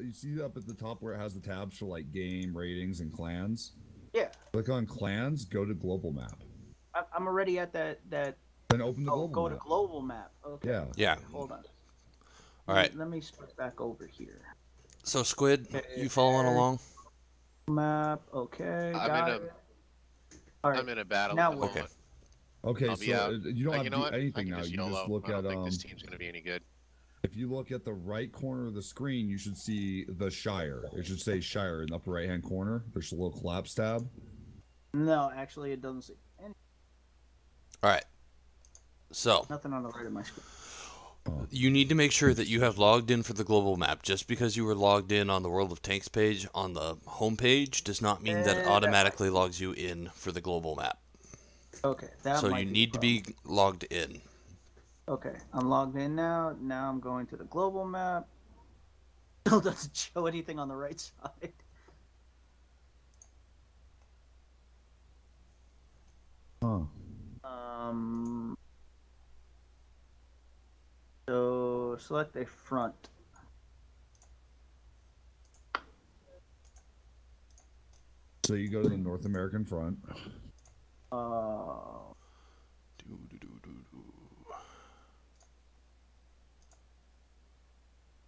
you see up at the top where it has the tabs for like game ratings and clans. Yeah. Click on clans. Go to global map. I'm already at that. Then open the global go map. to global map. Okay. Yeah. Yeah. Okay, hold on. All right. Let me switch back over here. So Squid, you following along? Map. Okay. Got it. All right. I'm in a battle now at the what? moment. Okay, I'll be so out. you don't have You to know do what? I anything can now. just You just YOLO. look I at don't think this team's gonna be any good. If you look at the right corner of the screen, you should see the Shire. It should say Shire in the upper right-hand corner. There's a little collapse tab. No, actually, it doesn't say anything. All right. So Nothing on the right of my screen. you need to make sure that you have logged in for the global map. Just because you were logged in on the World of Tanks page on the home page does not mean that it automatically logs you in for the global map. Okay. So you need to be logged in. Okay, I'm logged in now. Now I'm going to the global map. Still doesn't show anything on the right side. Huh. So select a front. So you go to the North American front. Uh,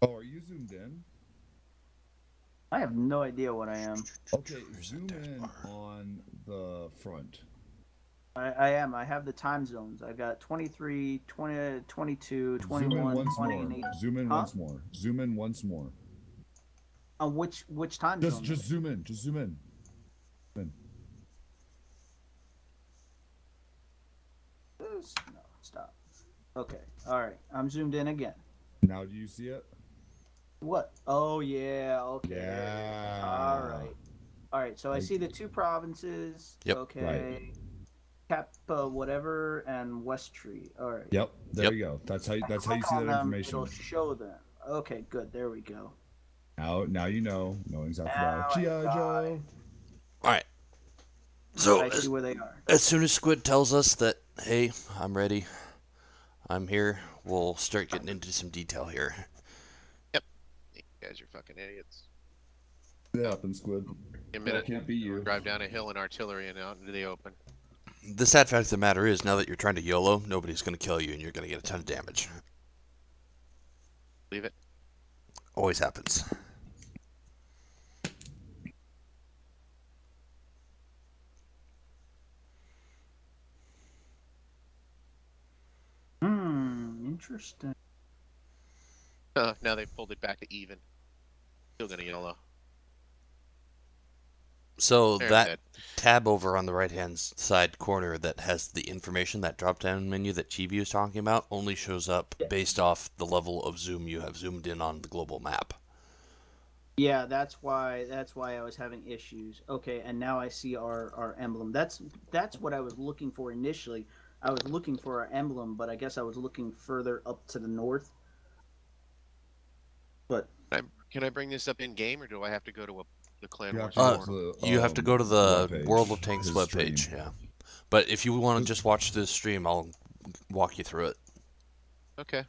Oh, are you zoomed in? I have no idea what I am. Okay, zoom in on the front. I am. I have the time zones. I got 23, 20, 22, Zoom 21, in once 20, more. and 8. Zoom in once more. Zoom in once more. On which time zone? Just zoom in. Just zoom in. No, stop. Okay. All right. I'm zoomed in again. Now do you see it? What? Oh, yeah. Okay. Yeah. All right. All right. So I see the two provinces. Yep. Okay. Right. Cap whatever and West Tree. All right. Yep. There you go. That's how you see that information. It'll show them. Okay. Good. There we go. Now you know. Knowing's after that. Now G.I. Joe. All right. So I see where they are. as soon as Squid tells us that, hey, I'm ready, I'm here, we'll start getting into some detail here. Yep. You guys are fucking idiots. It happens, Squid. A minute. Can't be you. Drive down a hill in artillery and out into the open. The sad fact of the matter is, now that you're trying to YOLO, nobody's going to kill you and you're going to get a ton of damage. Leave it. Always happens. Interesting. Now they pulled it back to even. Still gonna YOLO. So They're that dead. tab over on the right-hand side corner that has the information, that drop-down menu that Chibi was talking about, only shows up based off the level of zoom you have zoomed in on the global map. Yeah, that's why I was having issues. Okay, and now I see our emblem. That's what I was looking for initially. I was looking for our emblem, but I guess I was looking further up to the north. But Can I bring this up in game, or do I have to go to the clan wars? You have to go to the webpage, World of Tanks his webpage, stream. yeah. But if you want to just watch this stream, I'll walk you through it. Okay.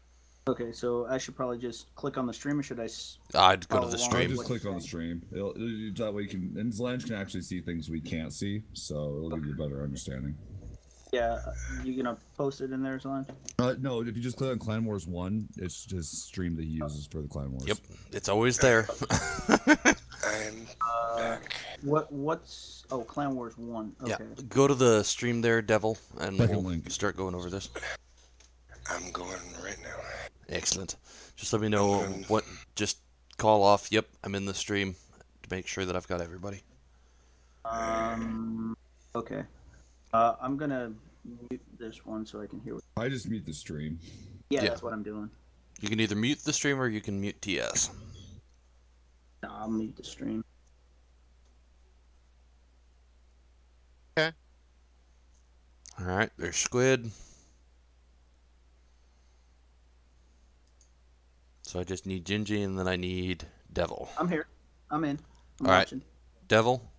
okay, so I should probably just click on the stream, or should I? I'd go to follow the along stream. with Just click on the stream. That way you can, and Zlange can actually see things we can't see, so it'll give you a better understanding. Yeah, you gonna post it in there, Solange? No, if you just click on Clan Wars 1, it's his stream that he uses for the Clan Wars. Yep, it's always there. I'm back. What's Clan Wars 1? Okay. Yeah, go to the stream there, Devil, and Second we'll link. start going over this. I'm going right now. Excellent. Just let me know what. Just call off. Yep, I'm in the stream to make sure that I've got everybody. Okay. I'm gonna mute this one so I can hear. I just mute the stream. Yeah, that's what I'm doing. You can either mute the stream or you can mute TS. No, I'll mute the stream. Okay. All right, there's Squid. So I just need Gingy, and then I need Devil. I'm here. I'm in. I'm All right. watching. Devil?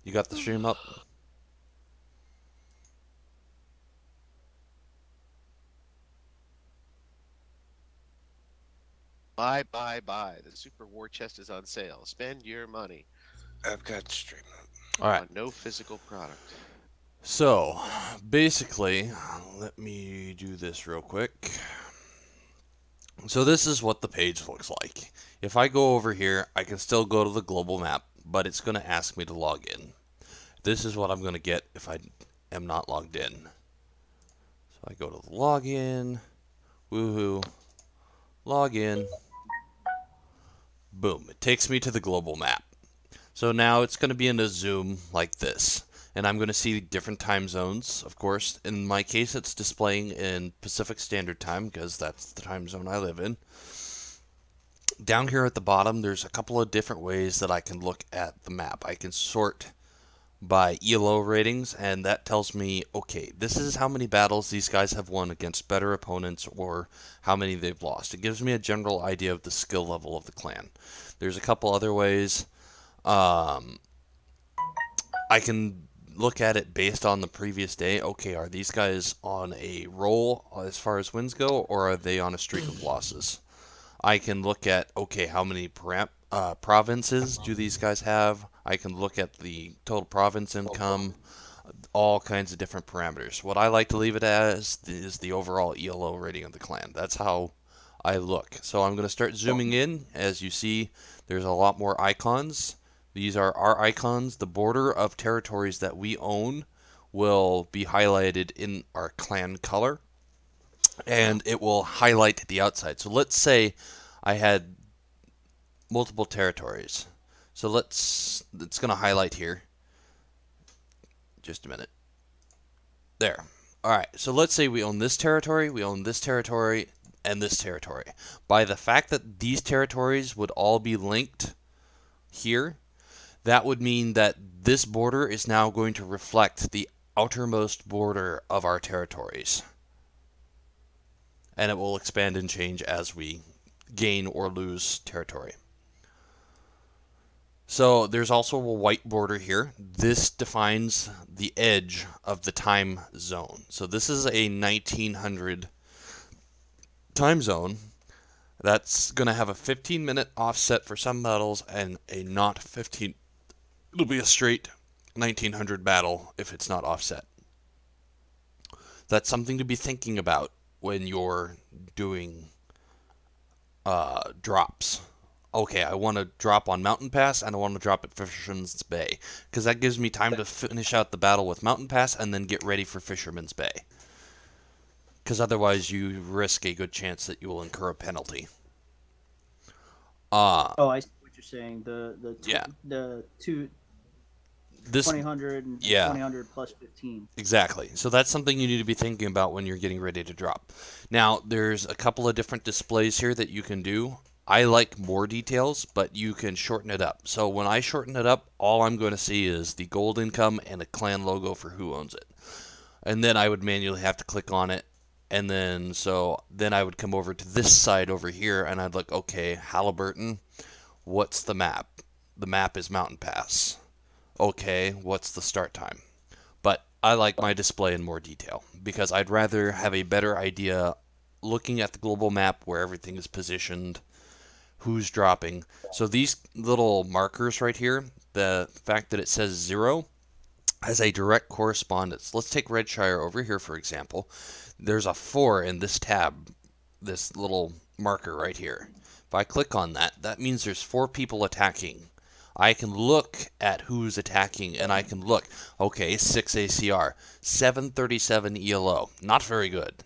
You got the stream up? Buy, buy, buy. The Super War Chest is on sale. Spend your money I've got stream up. All right. on no physical product. So, basically, let me do this real quick. So this is what the page looks like. If I go over here, I can still go to the global map, but it's going to ask me to log in. This is what I'm going to get if I am not logged in. So I go to the login, woohoo, login, boom. It takes me to the global map. So now it's going to be in a zoom like this. And I'm going to see different time zones, of course. In my case, it's displaying in Pacific Standard Time, because that's the time zone I live in. Down here at the bottom, there's a couple of different ways that I can look at the map. I can sort by ELO ratings, and that tells me, okay, this is how many battles these guys have won against better opponents, or how many they've lost. It gives me a general idea of the skill level of the clan. There's a couple other ways. I can look at it based on the previous day. Okay, are these guys on a roll as far as wins go, or are they on a streak of losses? I can look at, okay, how many provinces do these guys have? I can look at the total province income, all kinds of different parameters. What I like to leave it as is the overall ELO rating of the clan. That's how I look. So I'm going to start zooming in. As you see, there's a lot more icons. These are our icons. The border of territories that we own will be highlighted in our clan color, and it will highlight the outside. So let's say I had multiple territories. So it's going to highlight here. Just a minute. There. All right. So let's say we own this territory, and this territory. By the fact that these territories would all be linked here, that would mean that this border is now going to reflect the outermost border of our territories. And it will expand and change as we gain or lose territory. So there's also a white border here. This defines the edge of the time zone. So this is a 1900 time zone. That's going to have a 15-minute offset for some battles and a not 15. It'll be a straight 1900 battle if it's not offset. That's something to be thinking about when you're doing drops. Okay, I want to drop on Mountain Pass and I want to drop at Fisherman's Bay, because that gives me time to finish out the battle with Mountain Pass and then get ready for Fisherman's Bay. Because otherwise you risk a good chance that you will incur a penalty. Oh, I see what you're saying. The 2000 and 2000 plus 15. Exactly. So that's something you need to be thinking about when you're getting ready to drop. Now, there's a couple of different displays here that you can do. I like more details, but you can shorten it up. So when I shorten it up, all I'm going to see is the gold income and a clan logo for who owns it. And then I would manually have to click on it. And then I would come over to this side over here and I'd look, okay, Halliburton, what's the map? The map is Mountain Pass. Okay, what's the start time? But I like my display in more detail because I'd rather have a better idea looking at the global map where everything is positioned, who's dropping. So these little markers right here, the fact that it says 0 has a direct correspondence. Let's take Redshire over here, for example. There's a 4 in this tab, this little marker right here. If I click on that, that means there's 4 people attacking. I can look at who's attacking, and I can look, okay, 6 ACR, 737 ELO, not very good.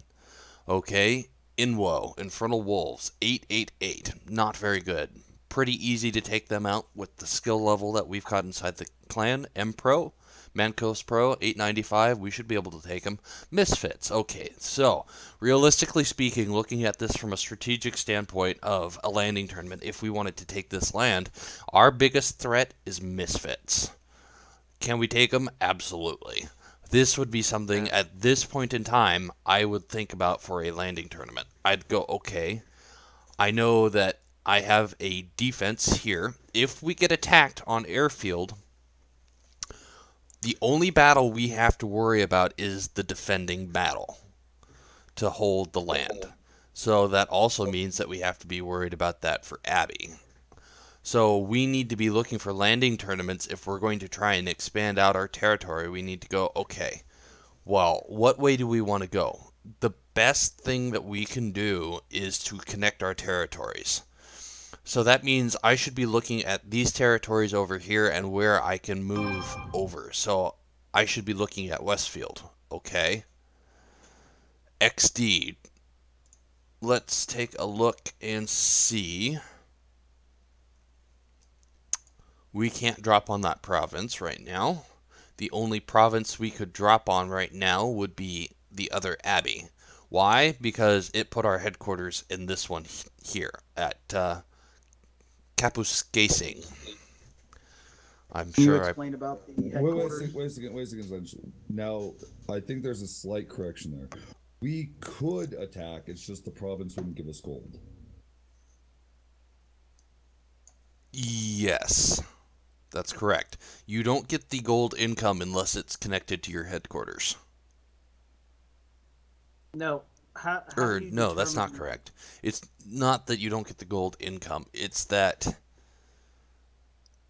Okay, Inwo, Infernal Wolves, 888, not very good. Pretty easy to take them out with the skill level that we've got inside the clan. M-Pro, Mancos Pro, 895, we should be able to take them. Misfits, okay, so realistically speaking, looking at this from a strategic standpoint of a landing tournament, if we wanted to take this land, our biggest threat is Misfits. Can we take them? Absolutely. This would be something at this point in time I would think about for a landing tournament. I'd go, okay, I know that I have a defense here. If we get attacked on airfield, the only battle we have to worry about is the defending battle to hold the land. So that also means that we have to be worried about that for Abby. So we need to be looking for landing tournaments if we're going to try and expand out our territory. We need to go, okay, well, what way do we want to go? The best thing that we can do is to connect our territories. So that means I should be looking at these territories over here and where I can move over. So I should be looking at Westfield. Okay. XD. Let's take a look and see. We can't drop on that province right now. The only province we could drop on right now would be the other abbey. Why? Because it put our headquarters in this one here at Kapuskasing. I'm Can you sure explain about the Wait headquarters? a second. Lynch. Now, I think there's a slight correction there. We could attack, it's just the province wouldn't give us gold. Yes, that's correct. You don't get the gold income unless it's connected to your headquarters. No. How Or do you no, that's not determine- correct. It's not that you don't get the gold income. It's that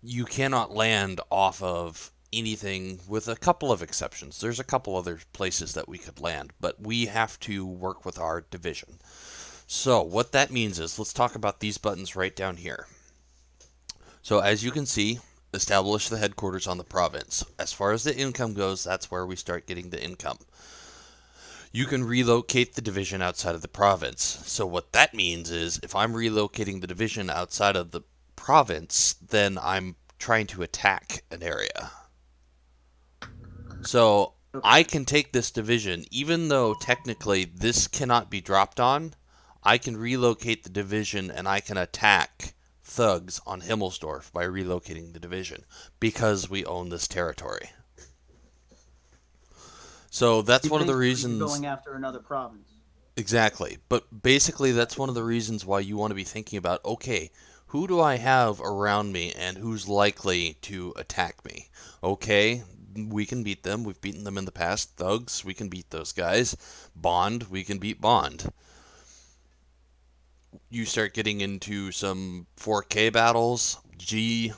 you cannot land off of anything, with a couple of exceptions. There's a couple other places that we could land, but we have to work with our division. So what that means is, let's talk about these buttons right down here. So as you can see, establish the headquarters on the province. As far as the income goes, that's where we start getting the income. You can relocate the division outside of the province. So what that means is, if I'm relocating the division outside of the province, then I'm trying to attack an area. So I can take this division, even though technically this cannot be dropped on, I can relocate the division and I can attack thugs on Himmelsdorf by relocating the division, because we own this territory. So that's one of the Basically, you're reasons... going after another province. Exactly. But basically that's one of the reasons why you want to be thinking about, okay, who do I have around me and who's likely to attack me? Okay, we can beat them. We've beaten them in the past. Thugs, we can beat those guys. Bond, we can beat Bond. You start getting into some 4K battles, G,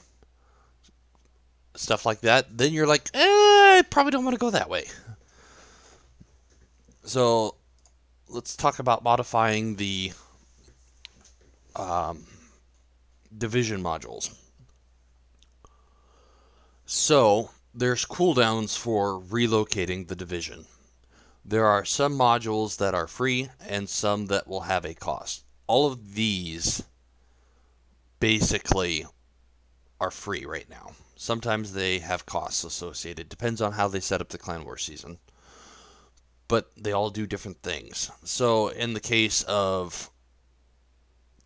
stuff like that, then you're like, I probably don't want to go that way. So let's talk about modifying the division modules. So there's cooldowns for relocating the division. There are some modules that are free and some that will have a cost. All of these basically are free right now. Sometimes they have costs associated. Depends on how they set up the Clan War season. But they all do different things. So in the case of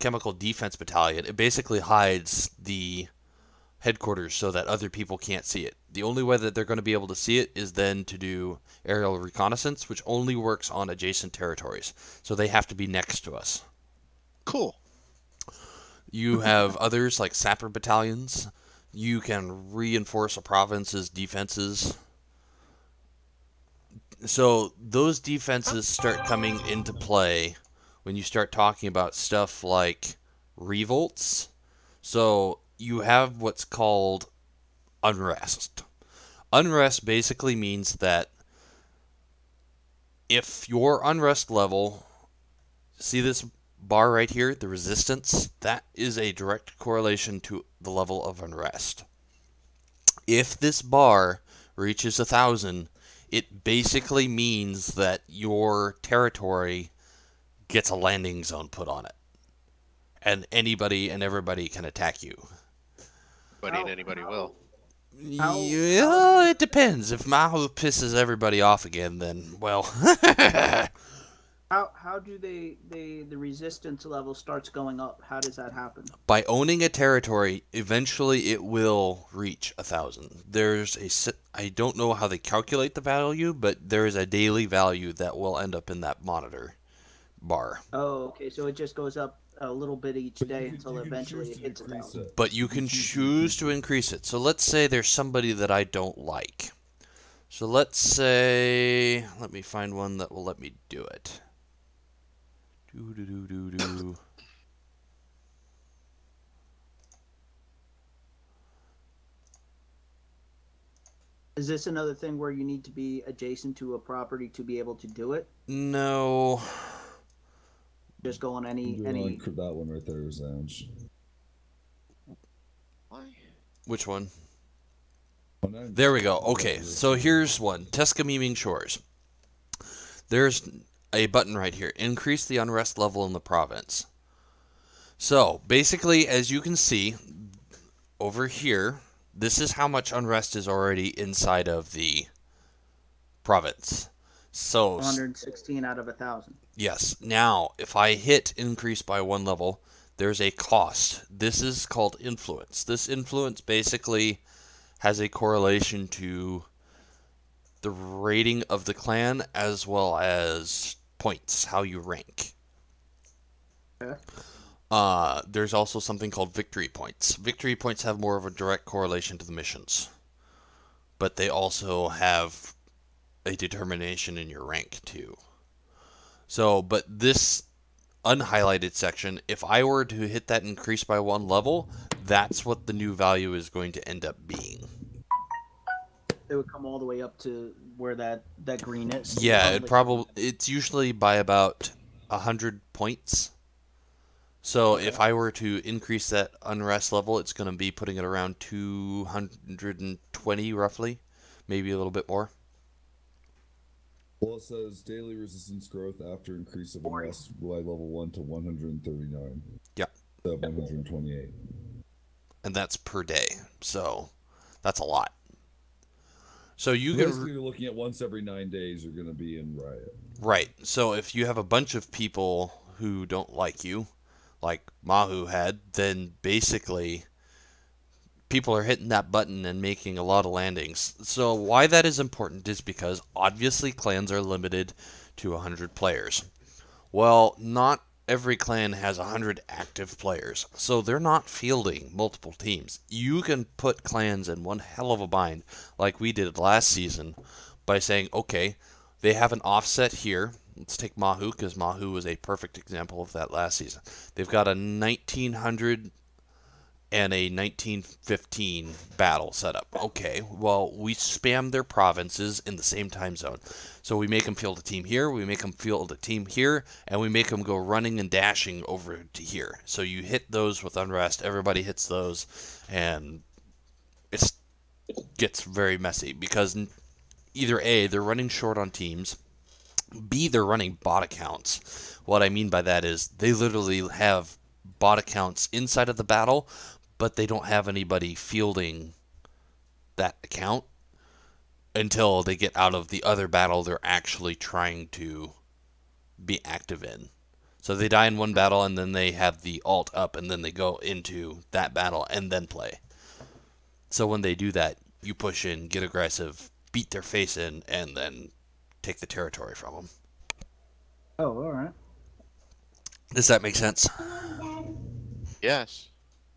Chemical Defense Battalion, it basically hides the headquarters so that other people can't see it. The only way that they're going to be able to see it is then to do aerial reconnaissance, which only works on adjacent territories. So they have to be next to us. Cool. You have others like sapper battalions. You can reinforce a province's defenses. So those defenses start coming into play when you start talking about stuff like revolts. So you have what's called unrest. Unrest basically means that if your unrest level, see this bar right here, the resistance, that is a direct correlation to the level of unrest. If this bar reaches 1,000, it basically means that your territory gets a landing zone put on it. And anybody and everybody can attack you. Anybody will. Yeah, it depends. If Mahu pisses everybody off again, then, well... How do the resistance level starts going up? How does that happen? By owning a territory, eventually it will reach 1,000. I don't know how they calculate the value, but there is a daily value that will end up in that monitor bar. Oh, okay. So it just goes up a little bit each day until eventually it hits 1,000. But you can choose to increase it. So let's say there's somebody that I don't like. So let's say, let me find one that will let me do it. Do. Is this another thing where you need to be adjacent to a property to be able to do it? No. Just go on any. That one right there is Ange. Why? Which one? There we go. Okay, so here's one. Teskameeming Shores. There's a button right here. Increase the unrest level in the province. So, basically, as you can see, over here, this is how much unrest is already inside of the province. So 116 out of 1,000. Yes. Now, if I hit increase by 1 level, there's a cost. This is called influence. This influence basically has a correlation to the rating of the clan as well as points, how you rank. Okay. There's also something called victory points. Victory points have more of a direct correlation to the missions, but they also have a determination in your rank too. So, but this unhighlighted section, if I were to hit that increase by 1 level, that's what the new value is going to end up being. It would come all the way up to where that green is. Yeah, it's usually by about 100 points. So Okay. if I were to increase that unrest level, it's going to be putting it around 220 roughly, maybe a little bit more. Well, it says daily resistance growth after increase of unrest by level 1 to 139. Yeah. 128. And that's per day. So that's a lot. So you basically you're looking at once every 9 days you're going to be in riot. Right. So if you have a bunch of people who don't like you, like Mahu had, then basically people are hitting that button and making a lot of landings. So why that is important is because obviously clans are limited to 100 players. Well, not every clan has 100 active players, so they're not fielding multiple teams. You can put clans in one hell of a bind, like we did last season, by saying, okay, they have an offset here. Let's take Mahu, because Mahu was a perfect example of that last season. They've got a 1900 and a 1915 battle set up. Okay, well, we spam their provinces in the same time zone. So we make them field a team here, we make them field a team here, and we make them go running and dashing over to here. So you hit those with unrest, everybody hits those, and it gets very messy because either A, they're running short on teams, B, they're running bot accounts. What I mean by that is they literally have bot accounts inside of the battle, but they don't have anybody fielding that account until they get out of the other battle they're actually trying to be active in. So they die in one battle and then they have the alt up and then they go into that battle and then play. So when they do that, you push in, get aggressive, beat their face in, and then take the territory from them. Oh, all right. Does that make sense? Yes.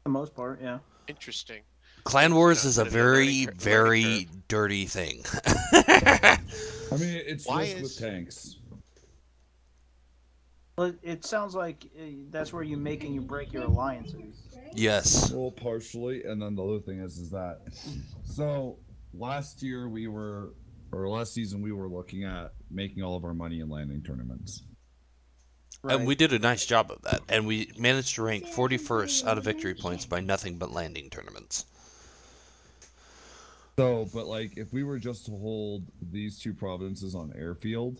For the most part, yeah. Interesting. Clan Wars is a Bit of a learning very curve. dirty thing. I mean, it's Why risk with is- tanks. Well, it sounds like that's where you make and you break your alliances. Yes. Well, partially, and then the other thing is that. So last season we were looking at making all of our money in landing tournaments. Right. And we did a nice job of that. And we managed to rank 41st out of victory points by nothing but landing tournaments. So, but like, if we were just to hold these two provinces on airfield,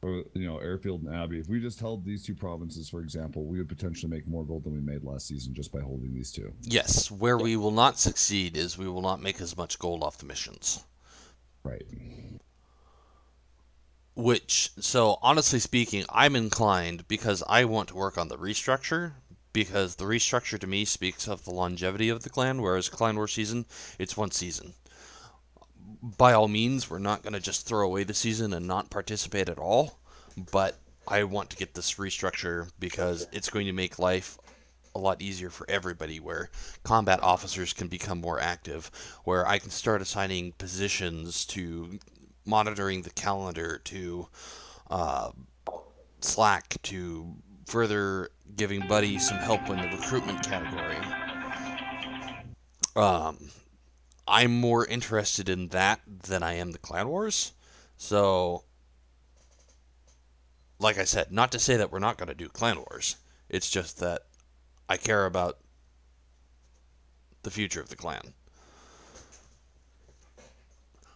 or airfield and Abbey, if we just held these two provinces, for example, we would potentially make more gold than we made last season just by holding these two. Yes, where we will not succeed is we will not make as much gold off the missions. Right. So honestly speaking, I'm inclined, because I want to work on the restructure, because the restructure to me speaks of the longevity of the clan, whereas Clan War season, it's one season. By all means, we're not going to just throw away the season and not participate at all, but I want to get this restructure because it's going to make life a lot easier for everybody, where combat officers can become more active, where I can start assigning positions to monitoring the calendar, to slack to further giving Buddy some help in the recruitment category. I'm more interested in that than I am the Clan Wars. So, like I said, not to say that we're not going to do Clan Wars. It's just that I care about the future of the clan.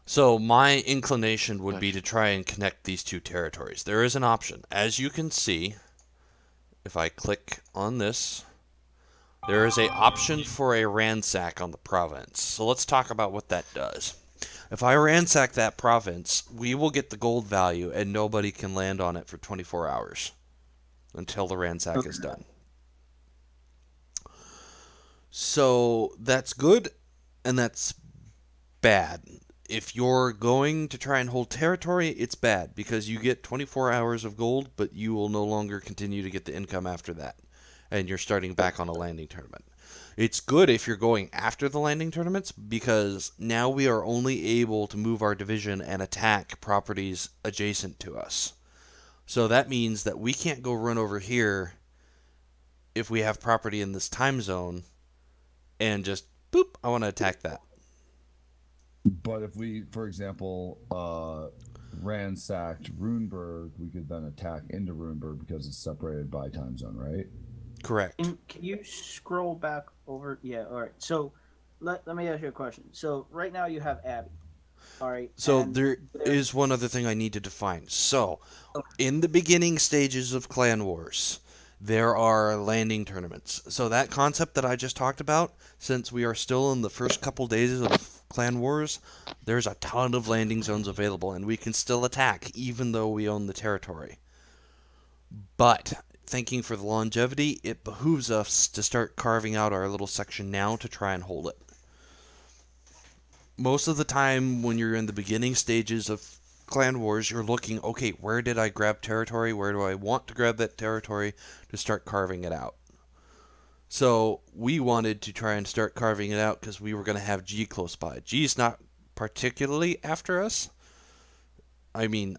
So my inclination would be to try and connect these two territories. There is an option. As you can see, if I click on this, there is an option for a ransack on the province. So let's talk about what that does. If I ransack that province, we will get the gold value and nobody can land on it for 24 hours until the ransack is done. So that's good and that's bad. If you're going to try and hold territory, it's bad because you get 24 hours of gold, but you will no longer continue to get the income after that. And you're starting back on a landing tournament. It's good if you're going after the landing tournaments because now we are only able to move our division and attack properties adjacent to us. So that means that we can't go run over here if we have property in this time zone and just, boop, I want to attack that. But if we, for example, ransacked Runeberg, we could then attack into Runeberg because it's separated by time zone, right? Correct. Can you scroll back over? Yeah, all right. So let me ask you a question. So right now you have Abby. All right. So there is one other thing I need to define. So in the beginning stages of Clan Wars, there are landing tournaments. So that concept that I just talked about, since we are still in the first couple days of Clan Wars, there's a ton of landing zones available, and we can still attack even though we own the territory. But thinking for the longevity, it behooves us to start carving out our little section now to try and hold it. Most of the time when you're in the beginning stages of Clan Wars, you're looking, okay, where did I grab territory? Where do I want to grab that territory to start carving it out? So we wanted to try and start carving it out because we were going to have G close by. G's not particularly after us. I mean,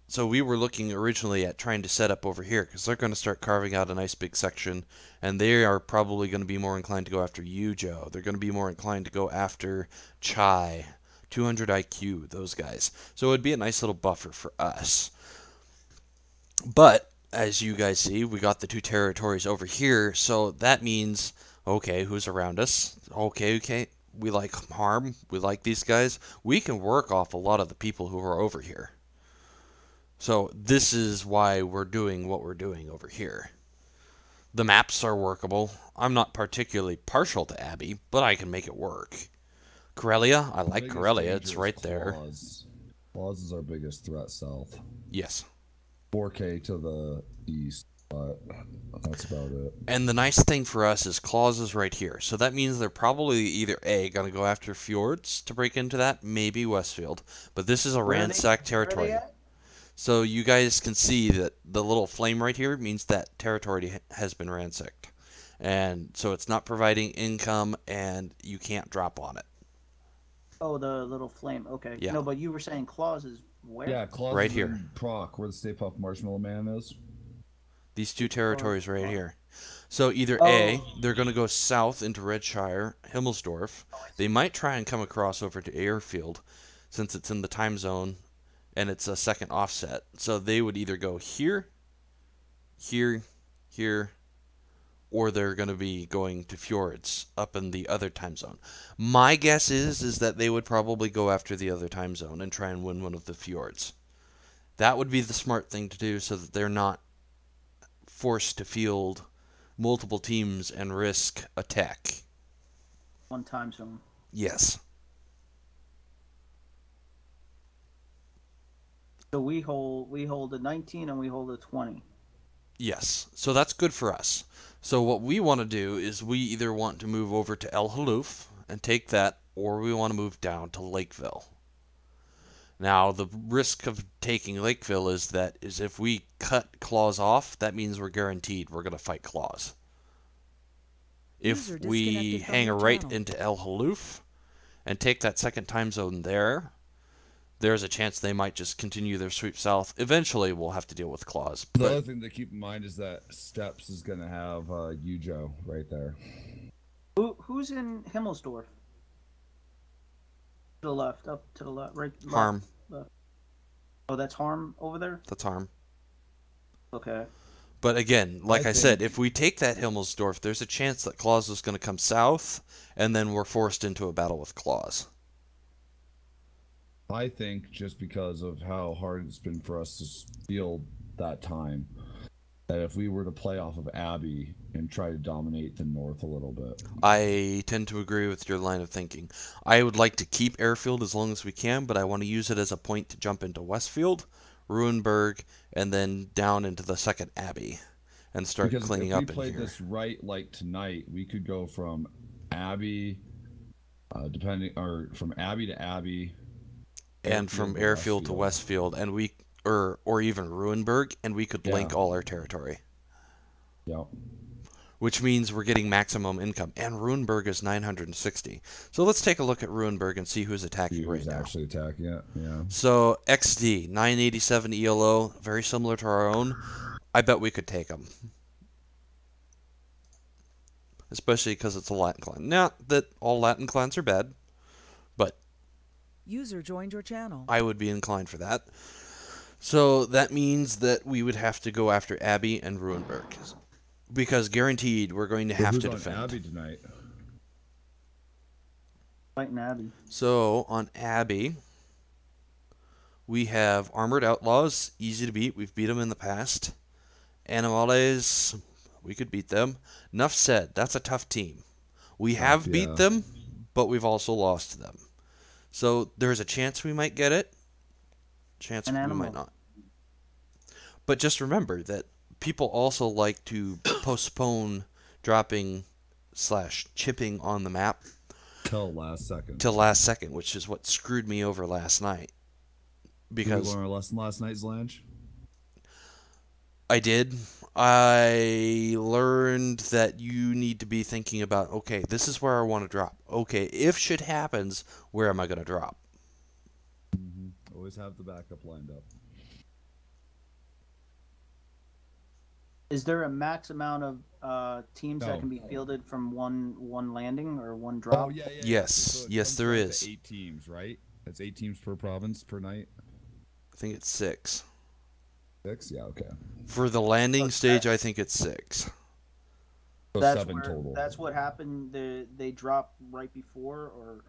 so we were looking originally at trying to set up over here because they're going to start carving out a nice big section, and they are probably going to be more inclined to go after you, Joe. They're going to be more inclined to go after Chai, 200 IQ, those guys. So it would be a nice little buffer for us. But as you guys see, we got the two territories over here, so that means, okay, who's around us? Okay, we like Harm, we like these guys. We can work off a lot of the people who are over here. So this is why we're doing what we're doing over here. The maps are workable. I'm not particularly partial to Abbey, but I can make it work. Corellia, I like Corellia, it's right there. Claws is our biggest threat south. Yes. 4K to the east, but that's about it. And the nice thing for us is Claws is right here. So that means they're probably either A, going to go after Fjords to break into that, maybe Westfield. But this is a ransacked territory. So you guys can see that the little flame right here means that territory has been ransacked. And so it's not providing income and you can't drop on it. Oh, the little flame. Okay. Yeah. No, but you were saying Claws is where? Yeah, Claws right is here. in Proc, where the Stay Puft Marshmallow Man is. These two territories right here. So either A, they're going to go south into Redshire, Himmelsdorf. They might try and come across over to Airfield since it's in the time zone and it's a second offset. So they would either go here, here, here, or they're going to be going to Fjords up in the other time zone. My guess is that they would probably go after the other time zone and try and win one of the Fjords. That would be the smart thing to do so that they're not forced to field multiple teams and risk attack. One time zone. Yes. So we hold a 19 and we hold a 20. Yes. So that's good for us. So what we want to do is we either want to move over to El Halouf and take that, or we want to move down to Lakeville. Now, the risk of taking Lakeville is if we cut Claws off, that means we're guaranteed we're going to fight Claws. If we hang a right into El Halouf and take that second time zone there, there's a chance they might just continue their sweep south. Eventually, we'll have to deal with claws. The But other thing to keep in mind is that Steps is going to have Yujo right there. Who's in Himmelsdorf? To the left, up to the left, right. Left, Harm. left. Oh, that's Harm over there. That's harm. Okay. But again, like I said, think- if we take that Himmelsdorf, there's a chance that Claus is going to come south, and then we're forced into a battle with Claus. I think just because of how hard it's been for us to field that time, that if we were to play off of Abbey and try to dominate the north a little bit. I tend to agree with your line of thinking. I would like to keep Airfield as long as we can, but I want to use it as a point to jump into Westfield, Ruinberg, and then down into the second Abbey and start Because cleaning if up we in played here. this right like tonight, we could go from Abbey, from Abbey to Abbey, And from Airfield to Westfield, and we or even Ruinberg, and we could link all our territory. Yep. Which means we're getting maximum income. And Ruinberg is 960. So let's take a look at Ruinberg and see who's attacking right Who's now. actually attacking it? Yeah. So XD, 987 ELO, very similar to our own. I bet we could take them. Especially because it's a Latin clan. Not that all Latin clans are bad, but User joined your channel. I would be inclined for that. So that means that we would have to go after Abbey and Ruinberg. Because guaranteed we're going to have Who's to on defend. Abbey tonight? Fighting Abbey. So on Abbey, we have Armored Outlaws, easy to beat. We've beat them in the past. Animales, we could beat them. Enough said, that's a tough team. We have beat them, but we've also lost to them. So there's a chance we might get it. Chance we might not. But just remember that people also like to postpone dropping / chipping on the map Till last second. which is what screwed me over last night. Did we Because learn our lesson last night, Zlange? I did. I learned that you need to be thinking about, okay, this is where I want to drop. Okay, if shit happens, where am I going to drop? Always have the backup lined up. Is there a max amount of teams No. that can be fielded from one landing or one drop? Oh yeah. Yes. So it Yes, comes there down to is. 8 teams, right? That's 8 teams per province per night. I think it's 6. 6? Yeah, okay. For the landing stage, I think it's 6. So That's 7 where, total. That's what happened. They drop right before, or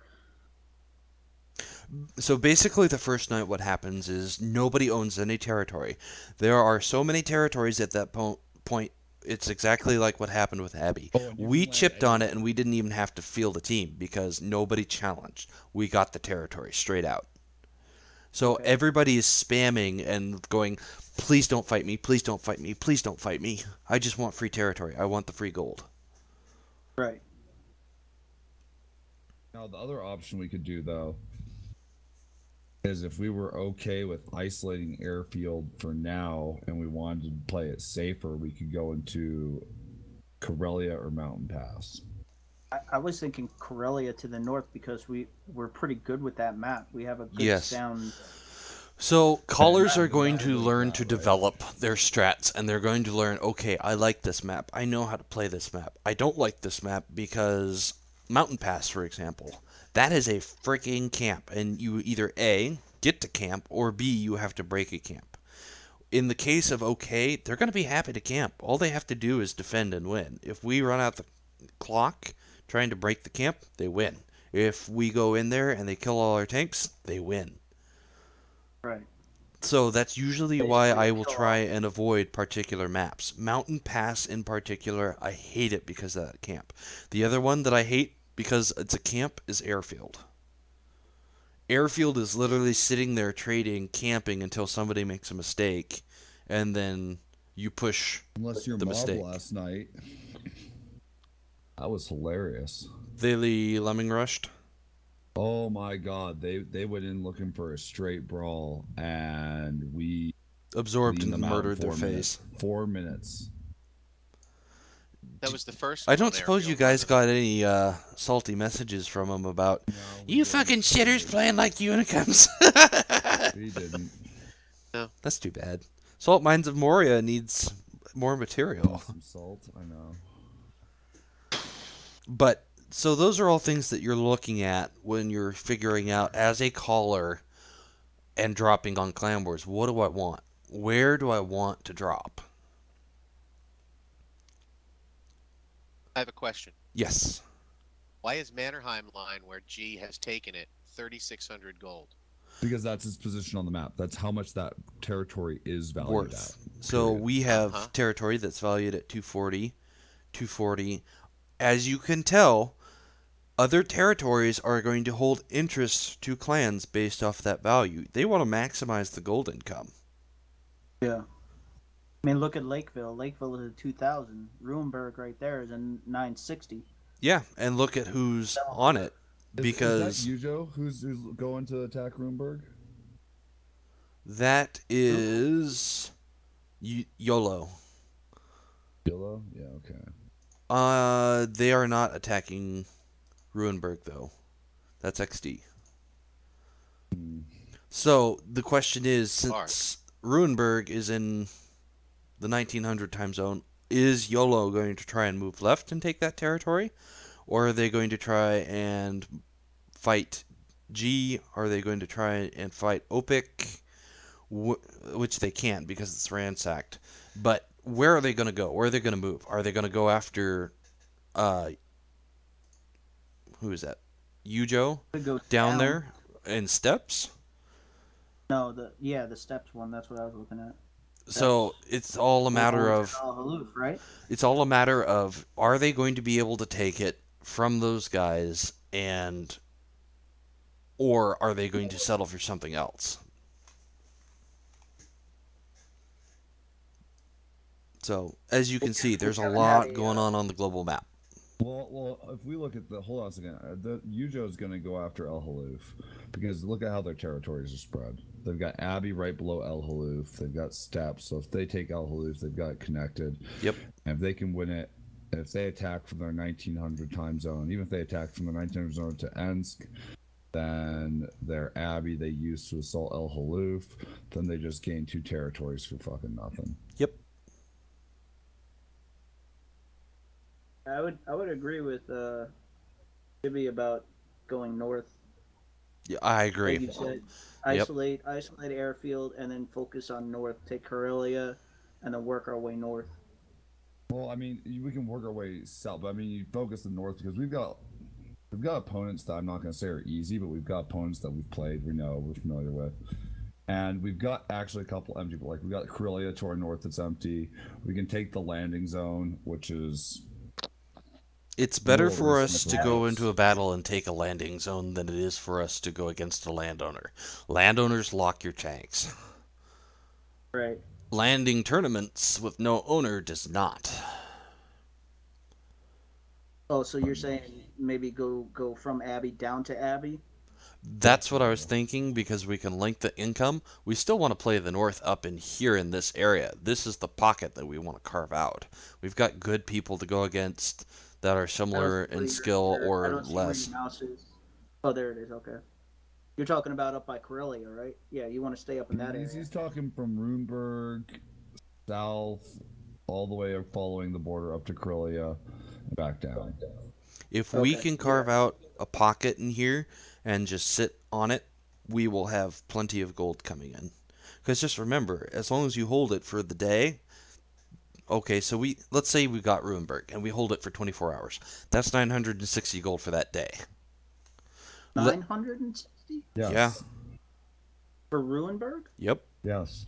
So basically, the first night, what happens is nobody owns any territory. There are so many territories at that point. It's exactly like what happened with Abbey. Oh, and you We can land chipped on it, and we didn't even have to field a team because nobody challenged. We got the territory straight out. So everybody is spamming and going, please don't fight me, please don't fight me, please don't fight me. I just want free territory. I want the free gold. right. Now, the other option we could do, though, is if we were okay with isolating Airfield for now and we wanted to play it safer, we could go into Karelia or Mountain Pass. I was thinking Karelia to the north because we're pretty good with that map. We have a good Yes. sound. So callers are going to learn to develop their strats, and they're going to learn, okay, I like this map. I know how to play this map. I don't like this map because Mountain Pass, for example, that is a freaking camp, and you either A, get to camp, or B, you have to break a camp. In the case of OK, they're going to be happy to camp. All they have to do is defend and win. If we run out the clock trying to break the camp, they win. If we go in there and they kill all our tanks, they win. Right. So that's usually why I will try and avoid particular maps. Mountain Pass in particular, I hate it because of that camp. The other one that I hate because it's a camp is Airfield. Airfield is literally sitting there trading, camping until somebody makes a mistake, and then you push Unless you're the mob mistake. last night. That was hilarious. They lemming rushed. Oh my god, they went in looking for a straight brawl, and we Absorbed cleaned and them out in murdered their 4 face. minutes. 4 minutes. That was the first. I don't on suppose you Airfield, guys wasn't got any salty messages from them about, you fucking shitters playing like unicorns. it? He didn't. That's too bad. Salt Mines of Moria needs more material. Some salt, I know. But so those are all things that you're looking at when you're figuring out as a caller and dropping on Clan Wars. What do I want? Where do I want to drop? I have a question. Yes. Why is Mannerheim line, where G has taken it, 3,600 gold? Because that's his position on the map. That's how much that territory is valued Worth. at. So Period. we have territory that's valued at 240, 240. As you can tell, other territories are going to hold interest to clans based off that value. They want to maximize the gold income. Yeah. I mean, look at Lakeville. Lakeville is a 2,000. Ruinberg right there is a 960. Yeah, and look at who's on it. Because is that Yujo who's going to attack Ruinberg? that is YOLO. YOLO? Yeah, okay. They are not attacking Ruinberg though. That's XD. So the question is, since Ruinberg is in the 1900 time zone, is YOLO going to try and move left and take that territory? Or are they going to try and fight G? Are they going to try and fight OPIC? Which they can't because it's ransacked. But where are they going to go? Where are they going to move? Are they going to go after... who is that? Yujo? Go down there in steps? No, the steps one. That's what I was looking at. So it's all a matter of... Aloof, right? It's all a matter of, are they going to be able to take it from those guys, and or are they going to settle for something else? So, as you can see, there's a lot going on the global map. Well, if we look at hold on a second, the Yujo is going to go after El Haluf because look at how their territories are spread. They've got Abbey right below El Haluf. They've got steps, so if they take El Haluf, they've got it connected. Yep. And if they can win it, and if they attack from their 1900 time zone, even if they attack from the 1900 zone to Ensk, then their Abbey they use to assault El Haluf, then they just gain 2 territories for fucking nothing. Yep. I would agree with Jibby about going north. Yeah, I agree. Like you said, isolate airfield and then focus on north. Take Karelia, and then work our way north. Well, I mean, we can work our way south, but I mean, you focus the north because we've got opponents that I'm not going to say are easy, but we've got opponents that we've played, we're familiar with, and we've got actually a couple empty. Like we got Karelia to our north that's empty. We can take the landing zone, which is. It's better for us to go into a battle and take a landing zone than it is for us to go against a landowner. Landowners lock your tanks. Right. Landing tournaments with no owner does not. Oh, so you're saying maybe go from Abbey down to Abbey? That's what I was thinking, because we can link the income. We still want to play the north up in here in this area. This is the pocket that we want to carve out. We've got good people to go against that are similar in skill or less. Oh, there it is. Okay. You're talking about up by Karelia, right? Yeah, you want to stay up in that area. He's talking from Runeberg south all the way following the border up to Karelia and back down. If we can carve out a pocket in here and just sit on it, we will have plenty of gold coming in. Because just remember, as long as you hold it for the day, okay, so let's say we got Ruinberg and we hold it for 24 hours. That's 960 gold for that day. 960? Yes. Yeah. For Ruinberg? Yep. Yes.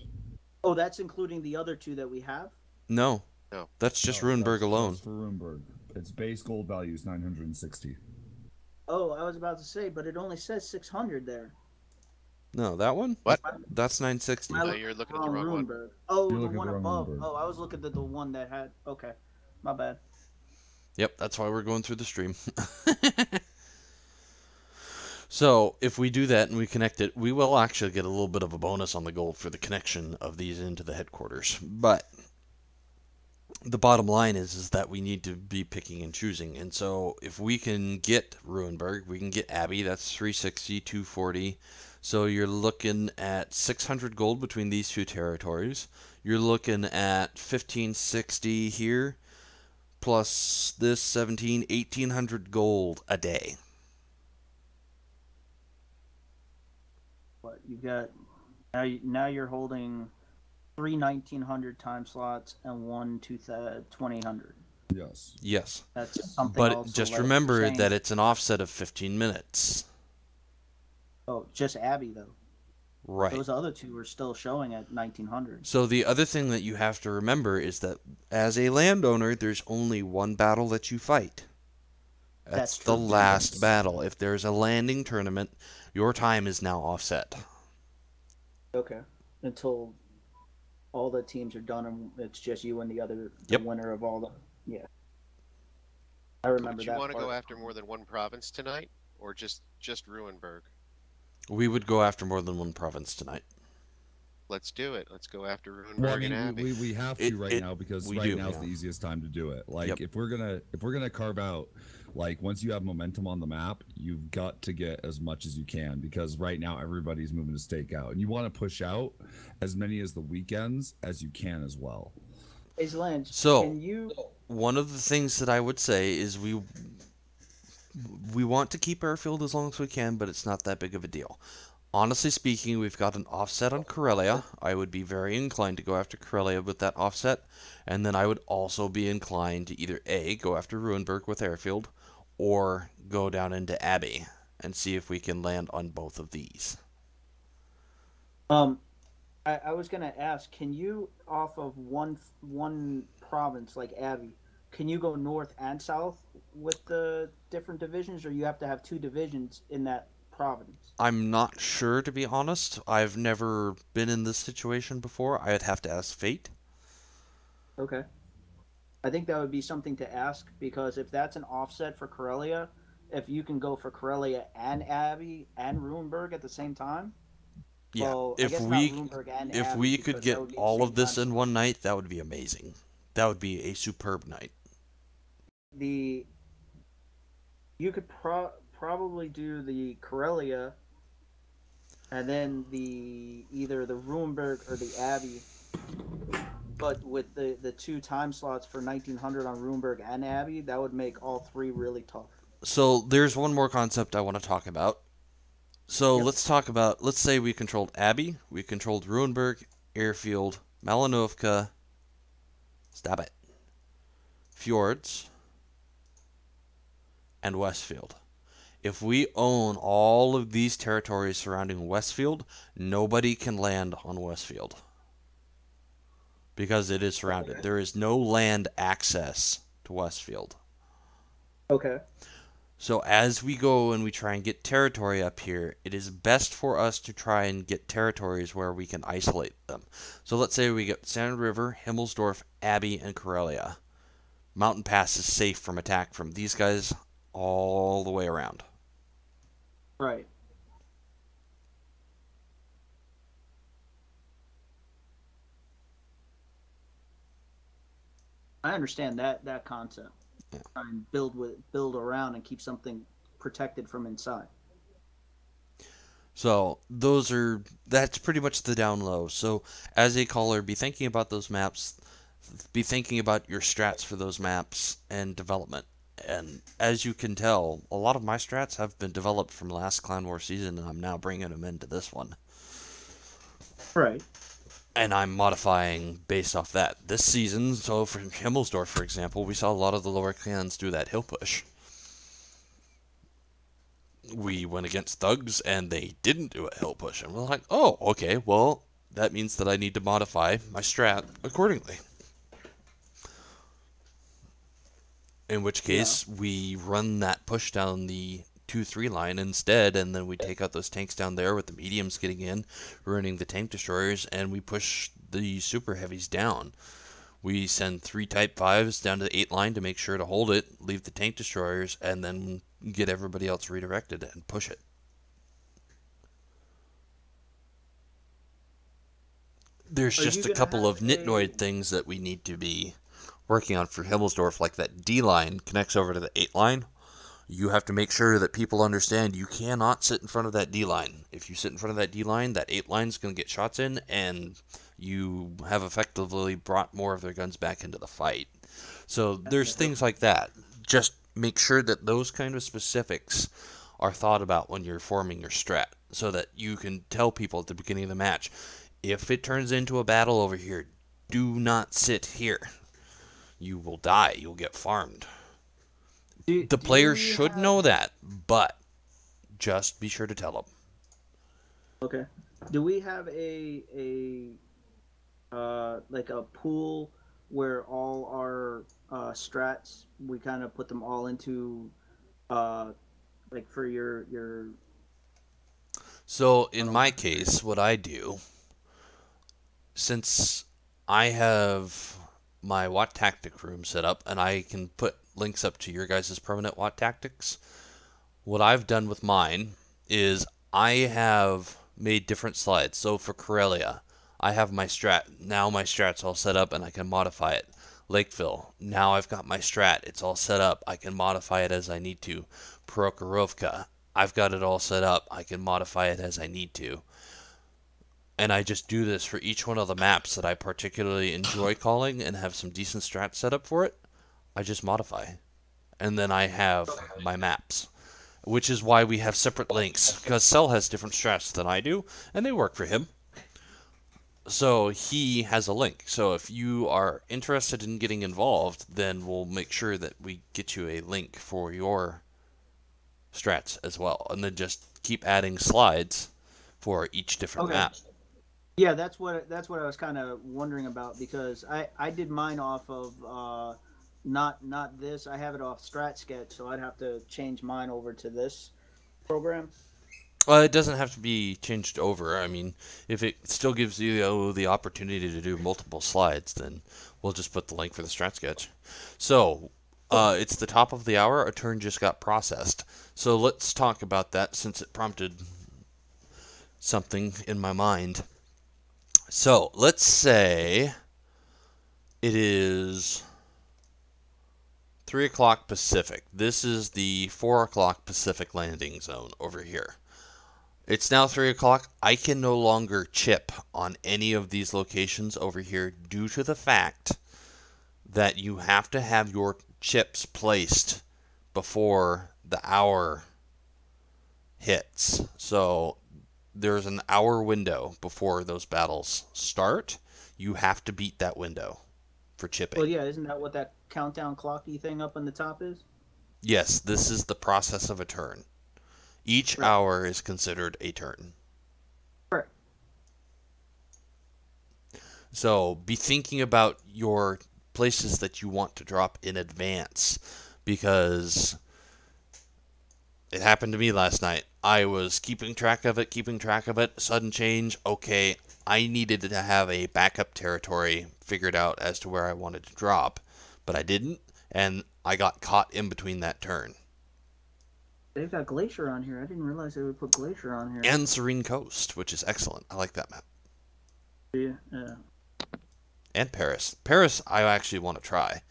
Oh, that's including the other 2 that we have? No. No. That's just Ruinberg alone. That's for Ruinberg. Its base gold value is 960. Oh, I was about to say, but it only says 600 there. No, that one? What? That's 960. No, you're looking at the wrong one. Ruinberg. Oh, You're the looking one at the wrong above. Ruinberg. Oh, I was looking at the one that had... Okay. My bad. Yep, that's why we're going through the stream. So, if we do that and we connect it, we will actually get a little bit of a bonus on the gold for the connection of these into the headquarters. But the bottom line is that we need to be picking and choosing. And so, if we can get Ruinberg, we can get Abbey, that's 360, 240. So you're looking at 600 gold between these two territories. You're looking at 1560 here, plus this 1800 gold a day. What you got now? You're holding 3 1900 time slots and 1 2000. Yes. Yes. That's something. But also just like remember saying, that it's an offset of 15 minutes. Oh, just Abby though. Right. Those other two are still showing at 1900. So the other thing that you have to remember is that as a landowner, there's only one battle that you fight. That's the true. last battle. If there's a landing tournament, your time is now offset. Okay. Until all the teams are done and it's just you and the Yep. winner of all the. Yeah. I remember Would you that want to part. go after more than one province tonight, or just Ruinberg? We would go after more than one province tonight. Let's do it. Let's go after Ruinberg Well, I and mean, Abbey. we have to right now because we right do, now is yeah. the easiest time to do it. Like Yep. if we're gonna carve out, like once you have momentum on the map, you've got to get as much as you can because right now everybody's moving to stake out, and you want to push out as many as the weekends as you can as well. Hey, Lynch, So- can you? One of the things that I would say is we want to keep airfield as long as we can, but it's not that big of a deal. Honestly speaking, we've got an offset on Karelia. I would be very inclined to go after Karelia with that offset, and then I would also be inclined to either A, go after Ruinberg with airfield, or go down into Abbey and see if we can land on both of these. I was gonna ask, can you off of one province like Abbey, can you go north and south with the different divisions, or you have to have 2 divisions in that province? I'm not sure, to be honest. I've never been in this situation before. I'd have to ask Fate. Okay. I think that would be something to ask because if that's an offset for Karelia, if you can go for Karelia and Abbey and Ruinberg at the same time, Yeah, well, I if guess not we Ruinberg and if Abbey we because could that get would be the all same of this time in slot. one night, that would be amazing. That would be a superb night. You could probably do the Karelia and then either the Ruinberg or the Abbey, but with the 2 time slots for 1900 on Ruinberg and Abbey, that would make all 3 really tough. So there's one more concept I want to talk about. So Yep. let's say we controlled Abbey, we controlled Ruinberg, Airfield, Malinovka, stop it, Fjords, and Westfield. If we own all of these territories surrounding Westfield, nobody can land on Westfield. Because it is surrounded. Okay. There is no land access to Westfield. Okay. So as we go and we try and get territory up here, it is best for us to try and get territories where we can isolate them. So let's say we get Sand River, Himmelsdorf, Abbey, and Karelia. Mountain Pass is safe from attack from these guys all the way around. Right. I understand that concept. Yeah. Try and build around and keep something protected from inside. So that's pretty much the down low. So as a caller, be thinking about those maps, be thinking about your strats for those maps and development. And as you can tell, a lot of my strats have been developed from last Clan War season, and I'm now bringing them into this one. Right. And I'm modifying based off that. This season, so for Himmelsdorf, for example, we saw a lot of the lower clans do that hill push. We went against thugs, and they didn't do a hill push. And we're like, oh, okay, well, that means that I need to modify my strat accordingly. In which case, we run that push down the 2-3 line instead, and then we take out those tanks down there with the mediums getting in, ruining the tank destroyers, and we push the super heavies down. We send 3 Type 5s down to the 8 line to make sure to hold it, leave the tank destroyers, and then get everybody else redirected and push it. There's Are you just a gonna couple of have nitnoid things that we need to be working on for Himmelsdorf, like that D line connects over to the 8 line. You have to make sure that people understand you cannot sit in front of that D line. If you sit in front of that D line, that 8 line is going to get shots in, and you have effectively brought more of their guns back into the fight. So there's things like that. Just make sure that those kind of specifics are thought about when you're forming your strat, so that you can tell people at the beginning of the match, if it turns into a battle over here, do not sit here. You will die. You'll get farmed. The players should know that, but just be sure to tell them. Okay. Do we have like a pool where all our strats, we kind of put them all into like for your So in my case, what I do, since I have my Watt Tactic room set up, and I can put links up to your guys' permanent Watt Tactics, what I've done with mine is I have made different slides. So for Corellia, I have my strat. Now my strat's all set up and I can modify it. Lakeville, now I've got my strat. It's all set up. I can modify it as I need to. Prokhorovka, I've got it all set up. I can modify it as I need to. And I just do this for each one of the maps that I particularly enjoy calling and have some decent strats set up for it. I just modify. And then I have my maps. Which is why we have separate links. Because Cell has different strats than I do, and they work for him. So he has a link. So if you are interested in getting involved, then we'll make sure that we get you a link for your strats as well. And then just keep adding slides for each different map. Yeah, that's what I was kind of wondering about, because I did mine off of not this. I have it off Strat Sketch, so I'd have to change mine over to this program. Well, it doesn't have to be changed over. I mean, if it still gives you the opportunity to do multiple slides, then we'll just put the link for the Strat Sketch. So, it's the top of the hour. A turn just got processed. So let's talk about that, since it prompted something in my mind. So, let's say it is 3 o'clock Pacific. This is the 4 o'clock Pacific landing zone over here. It's now 3 o'clock. I can no longer chip on any of these locations over here due to the fact that you have to have your chips placed before the hour hits. So there's an hour window before those battles start. You have to beat that window for chipping. Well, yeah, isn't that what that countdown clocky thing up on the top is? Yes, this is the process of a turn. Each hour is considered a turn. Right. So be thinking about your places that you want to drop in advance, because it happened to me last night. I was keeping track of it, sudden change. Okay, I needed to have a backup territory figured out as to where I wanted to drop, but I didn't, and I got caught in between that turn. They've got Glacier on here. I didn't realize they would put Glacier on here. And Serene Coast, which is excellent. I like that map. Yeah. And Paris. Paris, I actually want to try.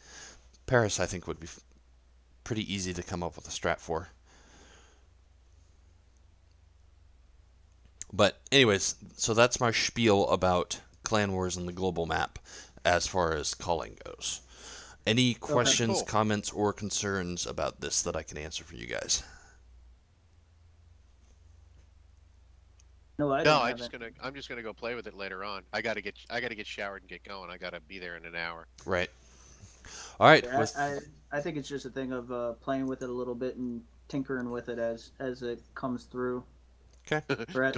Paris, I think, would be pretty easy to come up with a strat for. But anyways, so that's my spiel about Clan Wars and the global map as far as calling goes. Any questions, comments, or concerns about this that I can answer for you guys? No, I'm just gonna go play with it later on. I gotta get showered and get going. I gotta be there in an hour. Right. All right. Yeah, I think it's just a thing of playing with it a little bit and tinkering with it as it comes through. Okay. Brett?